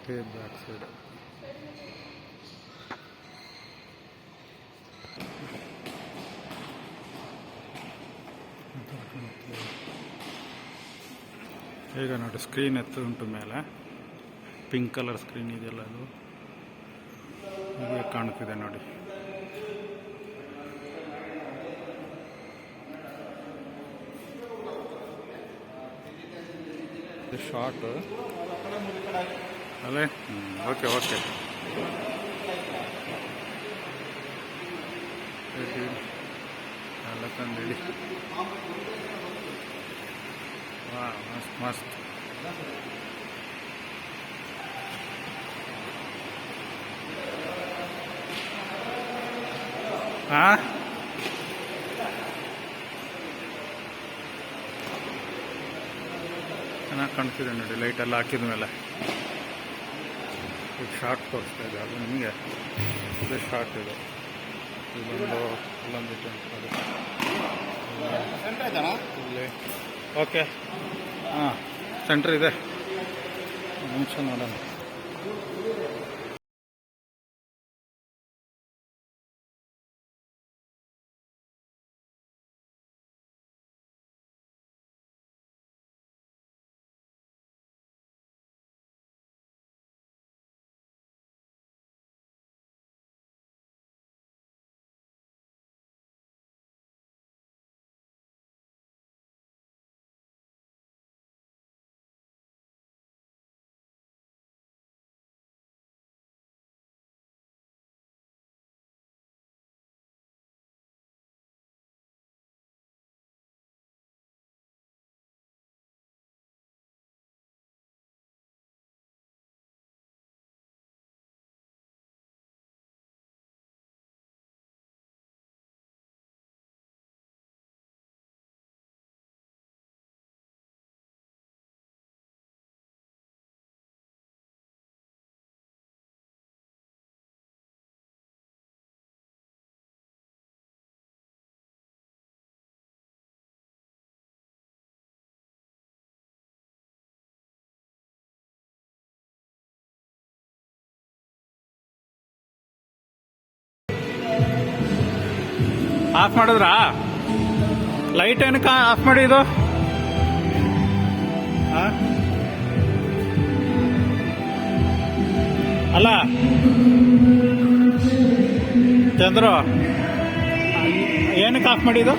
Back side ಈಗ ನೋಡಿ screen ಉಂಟು ಮೇಲೆ ಪಿಂಕ್ ಕಲರ್ ಸ್ಕ್ರೀನ್ ಇದೆಯಲ್ಲ ಅದು ಹೀಗೆ ಕಾಣ್ತಿದೆ ನೋಡಿ. ಶಾರ್ಟ್ ಅಲ್ಲೇ ಓಕೆ ಓಕೆ ಎಲ್ಲ ತಂದೇಳಿ. ವಾ ಮಸ್ತ್ ಮಸ್ತ್. ಹಾಂ ಚೆನ್ನಾಗಿ ಕಾಣ್ತಿದೆ ನೋಡಿ ಲೈಟೆಲ್ಲ ಹಾಕಿದ ಮೇಲೆ. ಈಗ ಶಾರ್ಟ್ ತೋರಿಸ್ತಾ ಇದೆ ಅದು ನಿಮಗೆ. ಇದು ಶಾರ್ಟ್ ಇದು ಇಲ್ಲೊಂದು ಇಲ್ಲಿ ಓಕೆ. ಹಾಂ ಸೆಂಟ್ರ್ ಇದೆ. ನಿಮಿಷ ನೋಡೋಣ. ಆಫ್ ಮಾಡಿದ್ರಾ ಲೈಟ್? ಏನಕ್ಕೆ ಆಫ್ ಮಾಡಿದ್ದು? ಅಲ್ಲ ಚಂದ್ರು, ಏನಕ್ಕೆ ಆಫ್ ಮಾಡಿದ್ದು?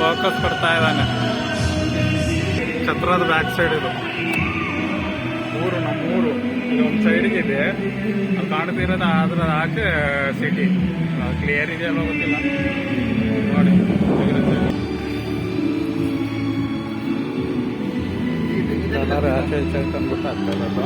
ಫೋಕಸ್ ಕೊಡ್ತಾ ಇದ್ದಾನೆ. ಛತ್ರದ ಬ್ಯಾಕ್ ಸೈಡ್ ಇದು ಊರು, ನಮ್ಮೂರು. ಇದೊಂದು ಸೈಡ್ಗೆ ಇದೆ, ಅದು ಕಾಣ್ತಿರೋದು ಅದ್ರ ಹಾಕಿ ಸಿಟಿ. ಕ್ಲಿಯರ್ ಇದೆಯಲ್ಲ ಗೊತ್ತಿಲ್ಲ ನೋಡಿ. ಎಲ್ಲರೂ ಆಚೆ ಈಚೆ ತಂದ್ಬಿಟ್ಟು ಆಗ್ತಾಯಿರೋದು.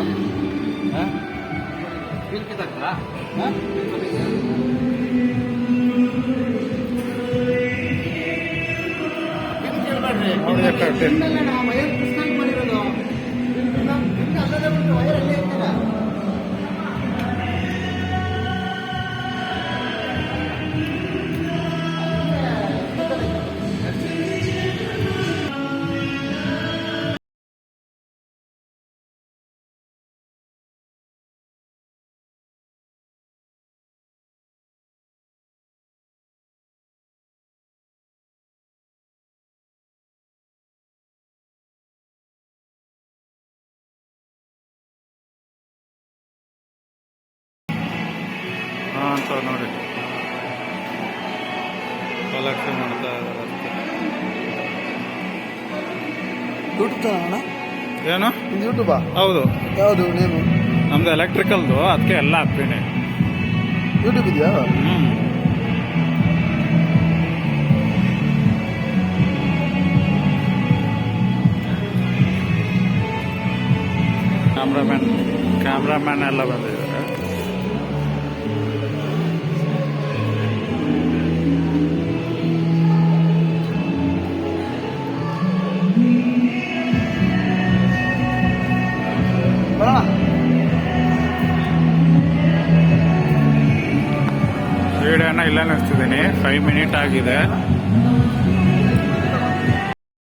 ಅಂತ ನೋಡಿ ಕಲೆಕ್ಷನ್ ಮಾಡ್ತಾ ಇದ್ದಾರೆ. ಏನು ಯೂಟ್ಯೂಬಾ? ಹೌದು. ಯಾವುದು ನೇಮು? ನಮ್ದು ಎಲೆಕ್ಟ್ರಿಕಲ್ದು, ಅದಕ್ಕೆ ಎಲ್ಲ ಹಾಕ್ತೀನಿ. ಯೂಟ್ಯೂಬ್ ಇದೆಯಾ? ಕ್ಯಾಮ್ರಾಮ್ಯಾನ್ ಎಲ್ಲ ಬಂದಿದ್ದಾರೆ. ವಿಡಿಯೋನ ಇಲ್ಲ ನಿಲ್ಸ್ತಿದ್ದೀನಿ. 5 ಮಿನಿಟ್ ಆಗಿದೆ.